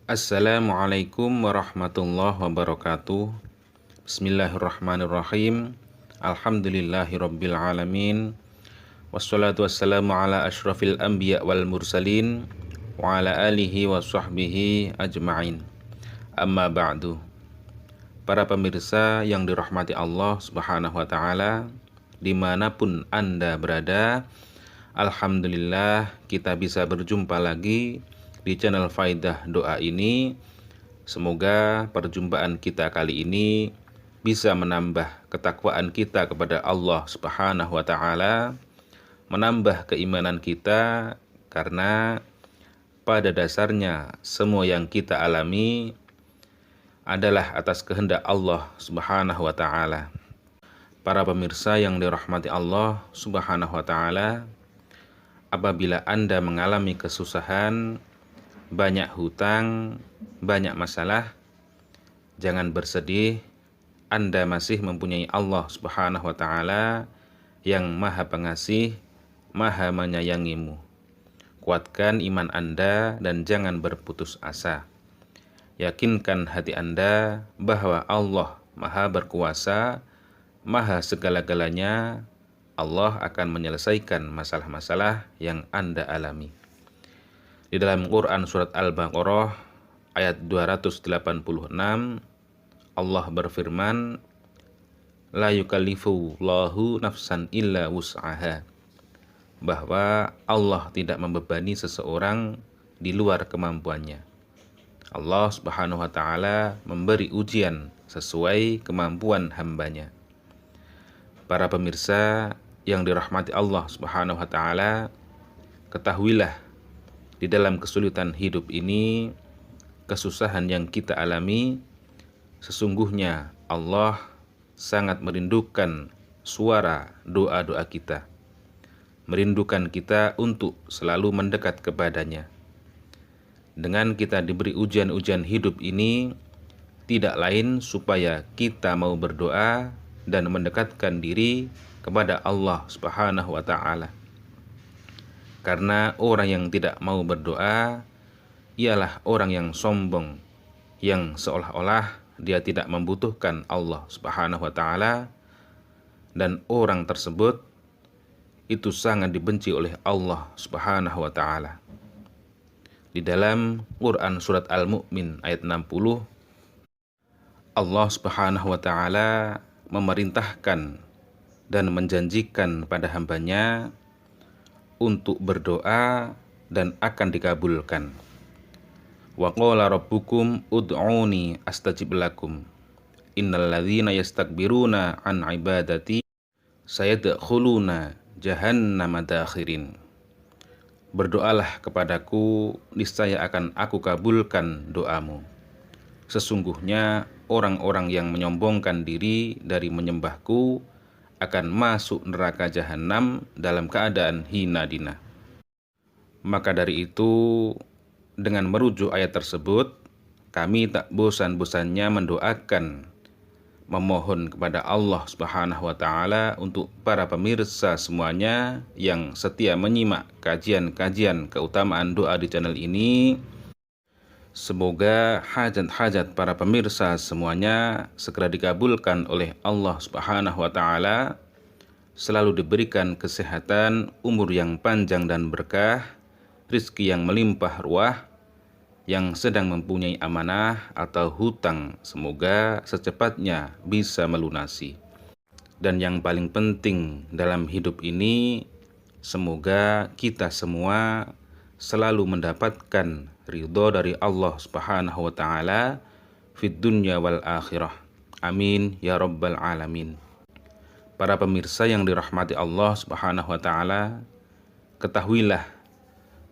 Assalamualaikum warahmatullahi wabarakatuh. Bismillahirrahmanirrahim. Alhamdulillahirabbil alamin. Wassalatu wassalamu ala asyrafil anbiya wal mursalin wa ala alihi wa sahbihi ajma'in. Amma ba'du. Para pemirsa yang dirahmati Allah Subhanahu wa taala, dimanapun Anda berada, alhamdulillah kita bisa berjumpa lagi di channel Faidah Doa ini. Semoga perjumpaan kita kali ini bisa menambah ketakwaan kita kepada Allah Subhanahu wa taala, menambah keimanan kita, karena pada dasarnya semua yang kita alami adalah atas kehendak Allah Subhanahu wa taala. Para pemirsa yang dirahmati Allah Subhanahu wa taala, apabila Anda mengalami kesusahan, banyak hutang, banyak masalah, jangan bersedih. Anda masih mempunyai Allah Subhanahu wa taala yang Maha Pengasih, Maha menyayangimu. Kuatkan iman Anda dan jangan berputus asa. Yakinkan hati Anda bahwa Allah Maha berkuasa, Maha segala-galanya. Allah akan menyelesaikan masalah-masalah yang Anda alami. Di dalam Quran surat Al-Baqarah ayat 286, Allah berfirman, la yukallifullahu nafsan illa wus'aha, bahwa Allah tidak membebani seseorang di luar kemampuannya. Allah Subhanahu wa taala memberi ujian sesuai kemampuan hambanya. Para pemirsa yang dirahmati Allah Subhanahu wa taala, ketahuilah di dalam kesulitan hidup ini, kesusahan yang kita alami, sesungguhnya Allah sangat merindukan suara doa-doa kita, merindukan kita untuk selalu mendekat kepadanya. Dengan kita diberi ujian-ujian hidup ini, tidak lain supaya kita mau berdoa dan mendekatkan diri kepada Allah Subhanahu wa taala. Karena orang yang tidak mau berdoa ialah orang yang sombong, yang seolah-olah dia tidak membutuhkan Allah Subhanahu wa taala, dan orang tersebut itu sangat dibenci oleh Allah Subhanahu wa taala. Di dalam Quran surat Al-Mu'min ayat 60, Allah Subhanahu wa taala memerintahkan dan menjanjikan pada hambanya untuk berdoa dan akan dikabulkan. Wa qala rabbukum ud'uni astajib lakum. Innal ladzina yastakbiruna an ibadati sayadkhuluna jahannama dakhirin. Berdoalah kepadaku, niscaya akan aku kabulkan doamu. Sesungguhnya orang-orang yang menyombongkan diri dari menyembahku akan masuk neraka jahanam dalam keadaan hina dina. Maka dari itu, dengan merujuk ayat tersebut, kami tak bosan-bosannya mendoakan, memohon kepada Allah Subhanahu wa taala untuk para pemirsa semuanya yang setia menyimak kajian-kajian keutamaan doa di channel ini. Semoga hajat-hajat para pemirsa semuanya segera dikabulkan oleh Allah Subhanahu wa taala, selalu diberikan kesehatan, umur yang panjang dan berkah, rizki yang melimpah ruah. Yang sedang mempunyai amanah atau hutang, semoga secepatnya bisa melunasi. Dan yang paling penting dalam hidup ini, semoga kita semua selalu mendapatkan ridho dari Allah Subhanahu wa taala fid dunya wal akhirah. Amin ya rabbal alamin. Para pemirsa yang dirahmati Allah Subhanahu wa taala, ketahuilah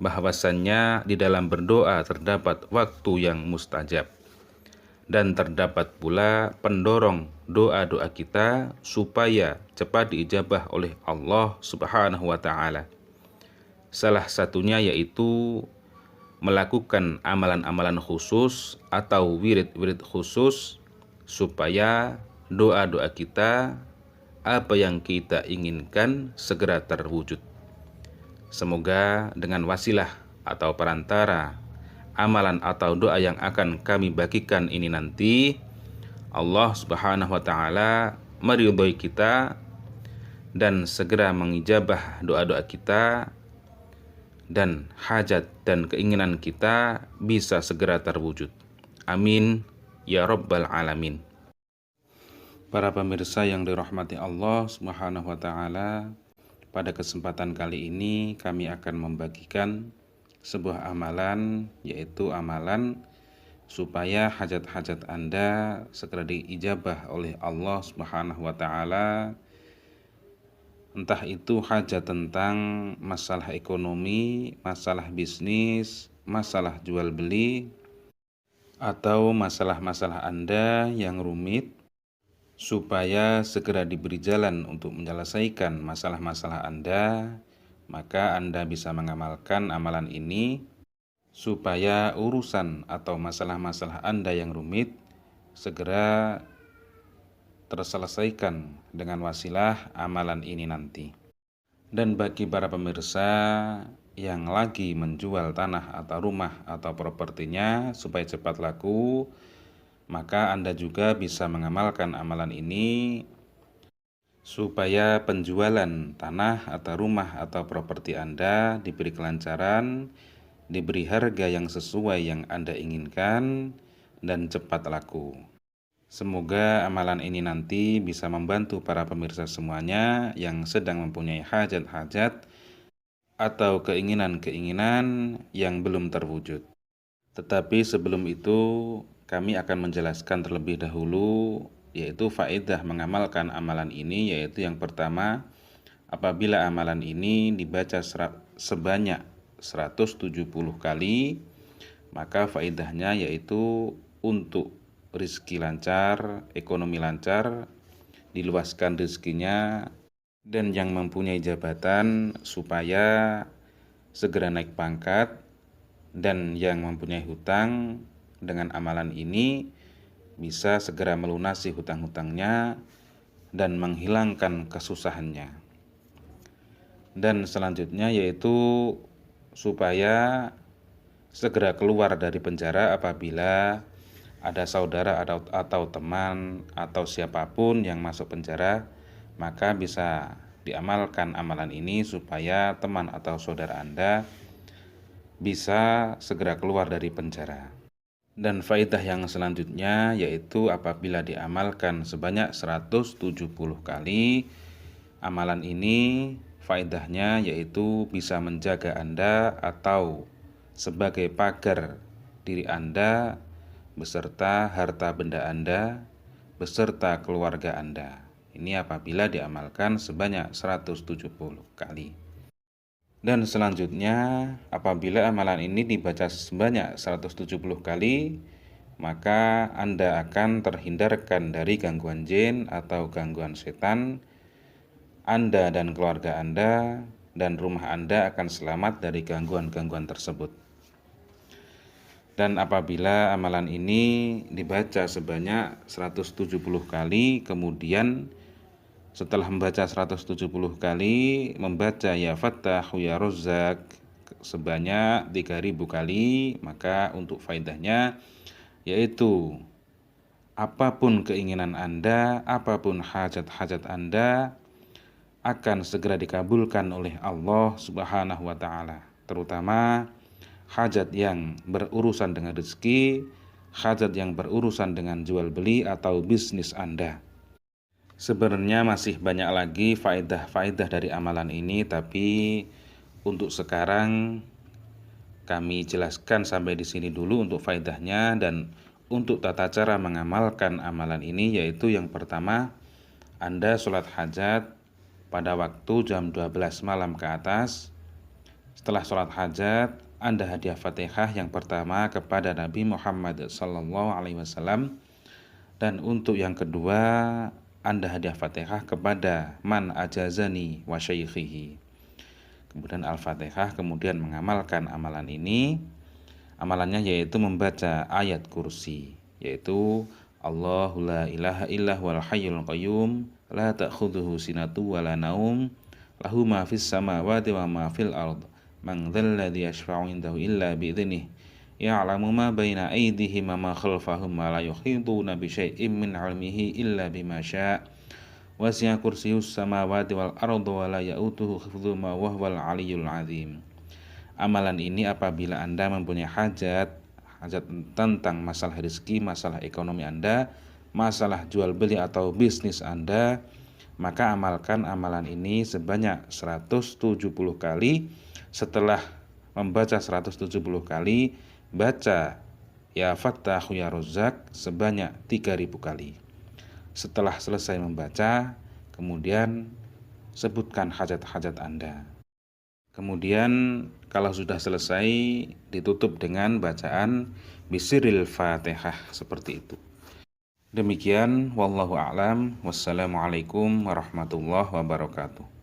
bahwasannya di dalam berdoa terdapat waktu yang mustajab, dan terdapat pula pendorong doa-doa kita supaya cepat diijabah oleh Allah Subhanahu wa taala. Salah satunya yaitu melakukan amalan-amalan khusus atau wirid-wirid khusus supaya doa-doa kita, apa yang kita inginkan, segera terwujud. Semoga dengan wasilah atau perantara amalan atau doa yang akan kami bagikan ini nanti Allah Subhanahu wa taala meridhoi kita dan segera mengijabah doa-doa kita, dan hajat dan keinginan kita bisa segera terwujud. Amin ya rabbal alamin. Para pemirsa yang dirahmati Allah Subhanahu wa taala, pada kesempatan kali ini kami akan membagikan sebuah amalan, yaitu amalan supaya hajat-hajat Anda segera diijabah oleh Allah Subhanahu wa taala. Entah itu hajat tentang masalah ekonomi, masalah bisnis, masalah jual beli, atau masalah-masalah Anda yang rumit, supaya segera diberi jalan untuk menyelesaikan masalah-masalah Anda, maka Anda bisa mengamalkan amalan ini supaya urusan atau masalah-masalah Anda yang rumit segera terselesaikan dengan wasilah amalan ini nanti. Dan bagi para pemirsa yang lagi menjual tanah atau rumah atau propertinya supaya cepat laku, maka Anda juga bisa mengamalkan amalan ini supaya penjualan tanah atau rumah atau properti Anda diberi kelancaran, diberi harga yang sesuai yang Anda inginkan, dan cepat laku. Semoga amalan ini nanti bisa membantu para pemirsa semuanya yang sedang mempunyai hajat-hajat atau keinginan-keinginan yang belum terwujud. Tetapi sebelum itu, kami akan menjelaskan terlebih dahulu, yaitu faedah mengamalkan amalan ini, yaitu yang pertama, apabila amalan ini dibaca sebanyak 170 kali, maka faedahnya yaitu untuk rezeki lancar, ekonomi lancar, diluaskan rezekinya, dan yang mempunyai jabatan supaya segera naik pangkat, dan yang mempunyai hutang dengan amalan ini bisa segera melunasi hutang-hutangnya dan menghilangkan kesusahannya. Dan selanjutnya yaitu supaya segera keluar dari penjara apabila ada saudara atau teman atau siapapun yang masuk penjara, maka bisa diamalkan amalan ini supaya teman atau saudara Anda bisa segera keluar dari penjara. Dan faedah yang selanjutnya yaitu apabila diamalkan sebanyak 170 kali, amalan ini faedahnya yaitu bisa menjaga Anda atau sebagai pagar diri Anda beserta harta benda Anda, beserta keluarga Anda. Ini apabila diamalkan sebanyak 170 kali. Dan selanjutnya, apabila amalan ini dibaca sebanyak 170 kali, maka Anda akan terhindarkan dari gangguan jin atau gangguan setan. Anda dan keluarga Anda dan rumah Anda akan selamat dari gangguan-gangguan tersebut. Dan apabila amalan ini dibaca sebanyak 170 kali, kemudian setelah membaca 170 kali, membaca ya Fattahu ya Razzaq sebanyak 3000 kali, maka untuk faedahnya yaitu apapun keinginan Anda, apapun hajat-hajat Anda akan segera dikabulkan oleh Allah Subhanahu wa taala, terutama hajat yang berurusan dengan rezeki, hajat yang berurusan dengan jual beli atau bisnis Anda. Sebenarnya masih banyak lagi faedah-faedah dari amalan ini, tapi untuk sekarang kami jelaskan sampai di sini dulu untuk faedahnya. Dan untuk tata cara mengamalkan amalan ini yaitu yang pertama, Anda sholat hajat pada waktu jam 12 malam ke atas. Setelah sholat hajat, Anda hadiah Fatihah yang pertama kepada Nabi Muhammad SAW, dan untuk yang kedua Anda hadiah Fatihah kepada man ajazani wa syaikhihi. Kemudian Al-Fatihah, kemudian mengamalkan amalan ini. Amalannya yaitu membaca ayat kursi, yaitu Allahu la ilaha illa huwal hayyul qayyum la ta'khudhuhu sinatu wa la naum lahu ma fis samawati wa ma fil ard man dzalladzi yashfa'u indahu illa bi'idznih ya'lamu ma baina aydihim wa ma khalfahum wa la yuhituna bi syai'in min 'ilmihi illa bima syaa'. Wasi'a kursiyyus samawati wal arda wa la ya'uduhu hifdzuhuma wa huwal 'aliyyul 'azim. Amalan ini apabila Anda mempunyai hajat tentang masalah rezeki, masalah ekonomi Anda, masalah jual beli atau bisnis Anda, maka amalkan amalan ini sebanyak 170 kali. Setelah membaca 170 kali, baca ya Fattahu ya Razzaq sebanyak 3000 kali. Setelah selesai membaca, kemudian sebutkan hajat-hajat Anda. Kemudian kalau sudah selesai, ditutup dengan bacaan bisiril Fatihah seperti itu. Demikian, wallahu a'lam. Wassalamualaikum warahmatullahi wabarakatuh.